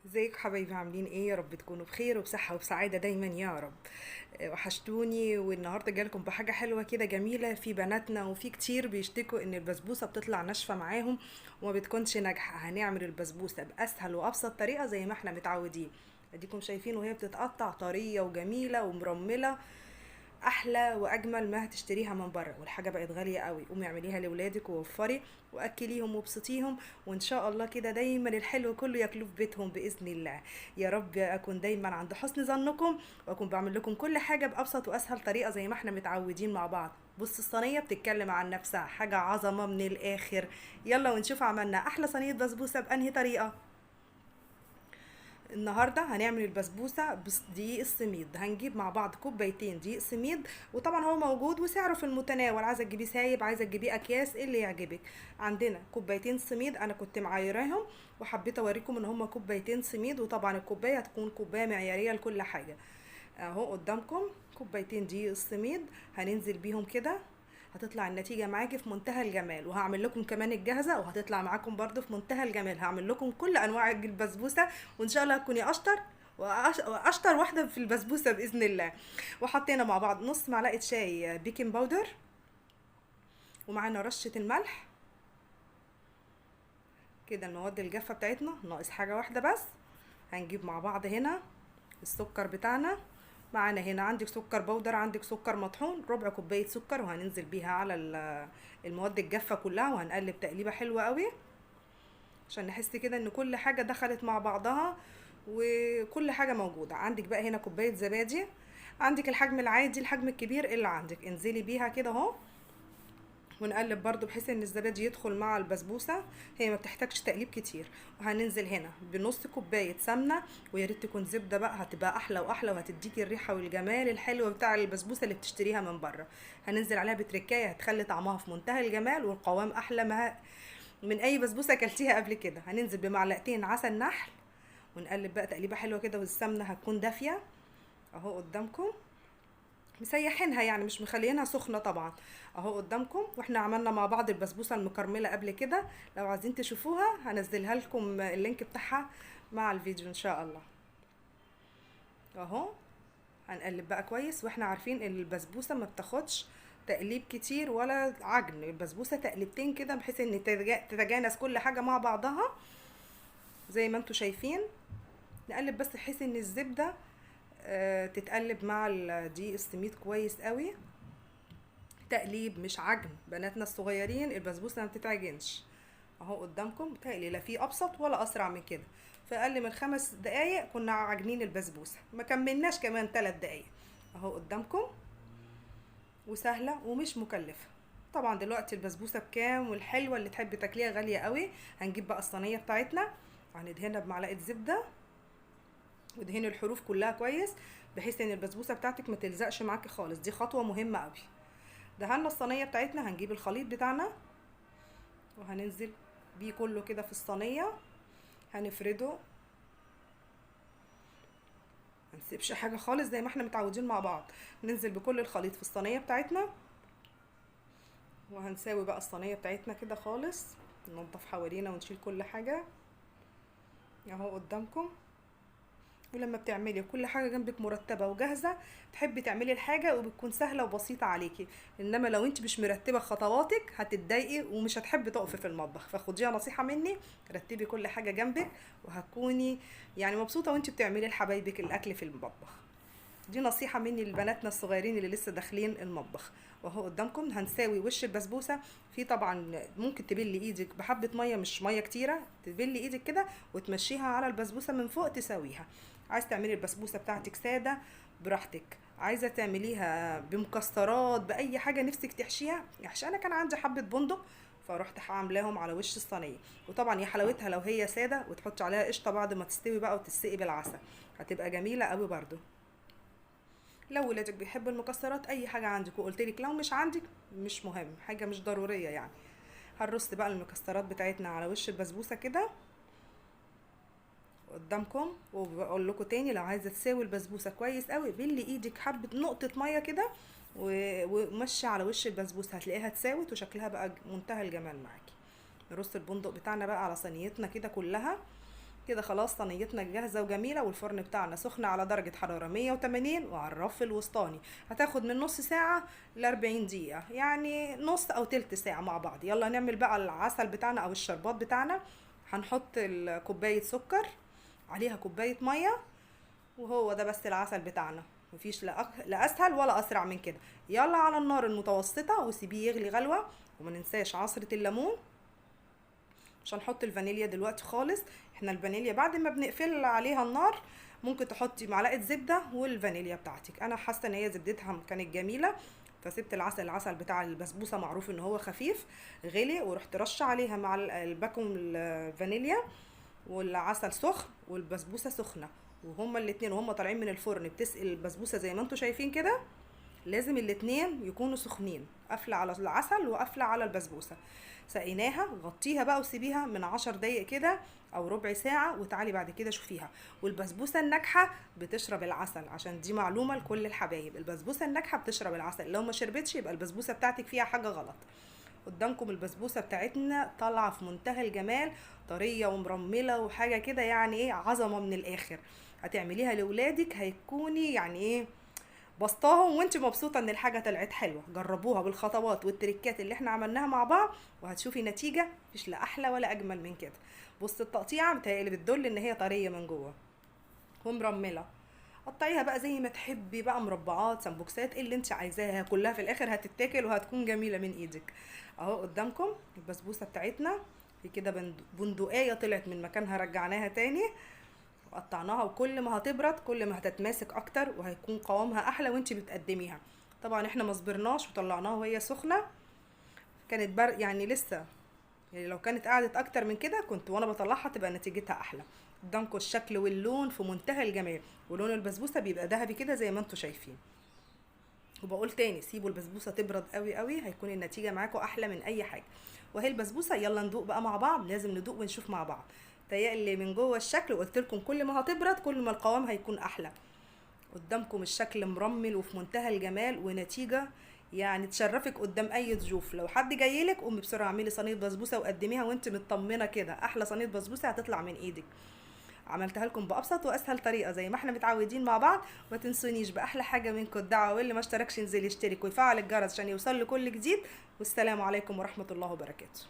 ازيك حبايبي؟ عاملين ايه؟ يا رب تكونوا بخير وبصحة وبسعادة دايما يا رب. وحشتوني، والنهاردة جالكم بحاجة حلوة كده جميلة. في بناتنا وفي كتير بيشتكوا ان البسبوسة بتطلع ناشفة معاهم وما بتكونش ناجحة. هنعمل البسبوسة بأسهل وأبسط طريقة زي ما احنا متعودين. اديكم شايفين وهي بتتقطع طرية وجميلة ومرملة، احلى واجمل ما هتشتريها من بره. والحاجه بقت غاليه قوي، قومي اعمليها لاولادك ووفري واكليهم وابسطيهم، وان شاء الله كده دايما الحلو كله ياكلوه في بيتهم باذن الله. يا رب اكون دايما عند حسن ظنكم، واكون بعمل لكم كل حاجه بابسط واسهل طريقه زي ما احنا متعودين مع بعض. بص، الصينيه بتتكلم عن نفسها، حاجه عظمه من الاخر. يلا ونشوف عملنا احلى صينيه بسبوسه بانهي طريقه. النهارده هنعمل البسبوسه بدقيق السميد. هنجيب مع بعض كوبايتين دقيق سميد، وطبعا هو موجود وسعره في المتناول. عايزه تجيبيه سايب، عايزه تجيبيه اكياس، إيه اللي يعجبك. عندنا كوبايتين سميد، انا كنت معايراهم وحبيت اوريكم ان هما كوبايتين سميد. وطبعا الكوبايه هتكون كوبايه معياريه لكل حاجه. اهو قدامكم كوبايتين دقيق السميد، هننزل بيهم كده. هتطلع النتيجة معاكي في منتهى الجمال، وهعمل لكم كمان الجاهزة وهتطلع معاكم برضو في منتهى الجمال. هعمل لكم كل انواع البسبوسة، وان شاء الله هتكوني اشطر واشطر واحدة في البسبوسة بإذن الله. وحطينا مع بعض نص معلقة شاي بيكنج باودر، ومعانا رشة الملح. كده المواد الجافة بتاعتنا ناقص حاجة واحدة بس. هنجيب مع بعض هنا السكر بتاعنا. معانا هنا عندك سكر بودر، عندك سكر مطحون، ربع كوباية سكر، وهننزل بيها على المواد الجافة كلها، وهنقلب تقليبة حلوة قوي عشان نحس كده ان كل حاجة دخلت مع بعضها وكل حاجة موجودة. عندك بقى هنا كوباية زبادي، عندك الحجم العادي الحجم الكبير اللي عندك انزلي بيها كده اهو. ونقلب برضو بحيث ان الزبادي يدخل مع البسبوسه، هي ما بتحتاجش تقليب كتير. وهننزل هنا بنص كوبايه سمنه، ويا ريت تكون زبده بقى، هتبقى احلى واحلى وهتديكي الريحه والجمال الحلو بتاع البسبوسه اللي بتشتريها من بره. هننزل عليها بتركايه هتخلي طعمها في منتهى الجمال والقوام احلى ما من اي بسبوسه اكلتيها قبل كده. هننزل بمعلقتين عسل نحل، ونقلب بقى تقليبه حلوه كده، والسمنه هتكون دافيه اهو قدامكم. مسيحينها يعني مش مخلينها سخنة طبعا. اهو قدامكم، واحنا عملنا مع بعض البسبوسة المكرملة قبل كده. لو عايزين تشوفوها هنزلها لكم اللينك بتاعها مع الفيديو ان شاء الله. اهو هنقلب بقى كويس، واحنا عارفين ان البسبوسة ما بتاخدش تقليب كتير ولا عجن. البسبوسة تقلبتين كده بحيث ان تتجانس كل حاجة مع بعضها زي ما انتوا شايفين. نقلب بس بحيث ان الزبدة تتقلب مع دقيق السميد كويس قوي. تقليب مش عجن، بناتنا الصغيرين البسبوسه ما بتتعجنش. اهو قدامكم، بتهيألي لا في ابسط ولا اسرع من كده. في اقل من 5 دقايق كنا عاجنين البسبوسه، ما كملناش كمان 3 دقايق. اهو قدامكم، وسهله ومش مكلفه. طبعا دلوقتي البسبوسه بكام، والحلوه اللي تحب تاكليها غاليه قوي. هنجيب بقى الصينيه بتاعتنا، وهندهنها بمعلقه زبده، ودهني الحروف كلها كويس بحيث ان البسبوسه بتاعتك ما تلزقش معاكي خالص. دي خطوه مهمه قوي. دهنا الصينيه بتاعتنا، هنجيب الخليط بتاعنا وهننزل بيه كله كده في الصينيه. هنفرده، منسيبش حاجه خالص زي ما احنا متعودين مع بعض. ننزل بكل الخليط في الصينيه بتاعتنا، وهنساوي بقى الصينيه بتاعتنا كده خالص. ننضف حوالينا ونشيل كل حاجه اهو قدامكم. ولما بتعملي كل حاجة جنبك مرتبة وجاهزة، تحبي تعملي الحاجة وبتكون سهلة وبسيطة عليكي. انما لو انت مش مرتبة خطواتك هتتضايقي ومش هتحبي تقفي في المطبخ. فخديها نصيحة مني، رتبي كل حاجة جنبك وهتكوني يعني مبسوطة وانت بتعملي لحبايبك الاكل في المطبخ. دي نصيحة مني لبناتنا الصغيرين اللي لسه داخلين المطبخ. وهو قدامكم هنساوي وش البسبوسة. في طبعا ممكن تبلي ايدك بحبة مية، مش مية كتيرة، تبلي ايدك كده وتمشيها على البسبوسة من فوق تساويها. عايز تعملي البسبوسة بتاعتك سادة براحتك، عايزة تعمليها بمكسرات بأي حاجة نفسك تحشيها احشي. انا كان عندي حبة بندق فرحت عاملاهم على وش الصينيه. وطبعا يا حلاوتها لو هي ساده وتحطي عليها قشطه بعد ما تستوي بقى وتتسقي بالعسل، هتبقى جميله قوي برضو. لو ولادك بيحبوا المكسرات اي حاجه عندك، وقلت لك لو مش عندك مش مهم، حاجه مش ضروريه يعني. هنرص بقى المكسرات بتاعتنا على وش البسبوسه كده قدامكم. وبقول لكم تاني، لو عايزه تساوي البسبوسه كويس قوي بلي ايدك حبه نقطه ميه كده ومشي على وش البسبوسه، هتلاقيها اتساوت وشكلها بقى منتهى الجمال معاكي. نرص البندق بتاعنا بقى على صينيتنا كده كلها كده خلاص صينيتنا جاهزة وجميلة، والفرن بتاعنا سخن على درجة حرارة 180 وعلى الرف الوسطاني. هتاخد من نص ساعة ل40 دقيقة، يعني نص او تلت ساعة مع بعض. يلا نعمل بقى العسل بتاعنا او الشربات بتاعنا. هنحط كوباية سكر عليها كوباية مية، وهو ده بس العسل بتاعنا. مفيش لا اسهل ولا اسرع من كده. يلا على النار المتوسطة وسيبيه يغلي غلوة. وما ننساش عصرة الليمون. مش هنحط الفانيليا دلوقتي خالص. احنا الفانيليا بعد ما بنقفل عليها النار ممكن تحطي معلقه زبده والفانيليا بتاعتك. انا حاسه ان هي زبدتها كانت جميله، فسبت العسل بتاع البسبوسه معروف ان هو خفيف، غلي، ورحت رشه عليها مع الباكم الفانيليا، والعسل سخن والبسبوسه سخنه، وهما الاتنين وهما طالعين من الفرن بتسقي البسبوسه زي ما انتم شايفين كده. لازم الاتنين يكونوا سخنين، قافله على العسل وقافله على البسبوسه. سقيناها، غطيها بقى وسيبيها من 10 دقايق كده او ربع ساعه، وتعالي بعد كده شوفيها. والبسبوسه الناجحه بتشرب العسل، عشان دي معلومه لكل الحبايب، البسبوسه الناجحه بتشرب العسل، لو ما شربتش يبقى البسبوسه بتاعتك فيها حاجه غلط. قدامكم البسبوسه بتاعتنا طالعه في منتهى الجمال، طريه ومرمله وحاجه كده، يعني ايه، عظمه من الاخر. هتعمليها لاولادك هيكوني يعني ايه، بسطاهم وانت مبسوطه ان الحاجه طلعت حلوه. جربوها بالخطوات والتريكات اللي احنا عملناها مع بعض وهتشوفي نتيجه مفيش لا احلى ولا اجمل من كده. بص التقطيعه متهيألي بتدل ان هي طريه من جوه ومرمله. قطعيها بقى زي ما تحبي بقى، مربعات، سمبوكسات، اللي انت عايزاها كلها في الاخر هتتاكل وهتكون جميله من ايدك. اهو قدامكم البسبوسه بتاعتنا. في كده بندقيه طلعت من مكانها رجعناها تاني وقطعناها، وكل ما هتبرد كل ما هتتماسك اكتر وهيكون قوامها احلى وانتي بتقدميها. طبعا احنا ما صبرناش وطلعناها وهي سخنه، كانت يعني لسه، يعني لو كانت قعدت اكتر من كده كنت وانا بطلعها تبقى نتيجتها احلى. قدامكم الشكل واللون في منتهى الجمال، ولون البسبوسه بيبقى ذهبي كده زي ما انتم شايفين. وبقول تاني سيبوا البسبوسه تبرد قوي قوي، هيكون النتيجه معاكم احلى من اي حاجه. وهي البسبوسه، يلا ندوق بقى مع بعض، لازم ندوق ونشوف مع بعض. تهيألي من جوه الشكل، وقلت لكم كل ما هتبرد كل ما القوام هيكون احلى. قدامكم الشكل مرمل وفي منتهى الجمال، ونتيجه يعني تشرفك قدام اي ضيوف. لو حد جايلك قومي بسرعه اعملي صينيه بسبوسه وقدميها وانت مطمنه كده، احلى صينيه بسبوسه هتطلع من ايدك. عملتها لكم بابسط واسهل طريقه زي ما احنا متعودين مع بعض. ما تنسونيش باحلى حاجه منكم الدعوه، واللي ما اشتركش ينزل يشترك ويفعل الجرس عشان يوصل له كل جديد. والسلام عليكم ورحمه الله وبركاته.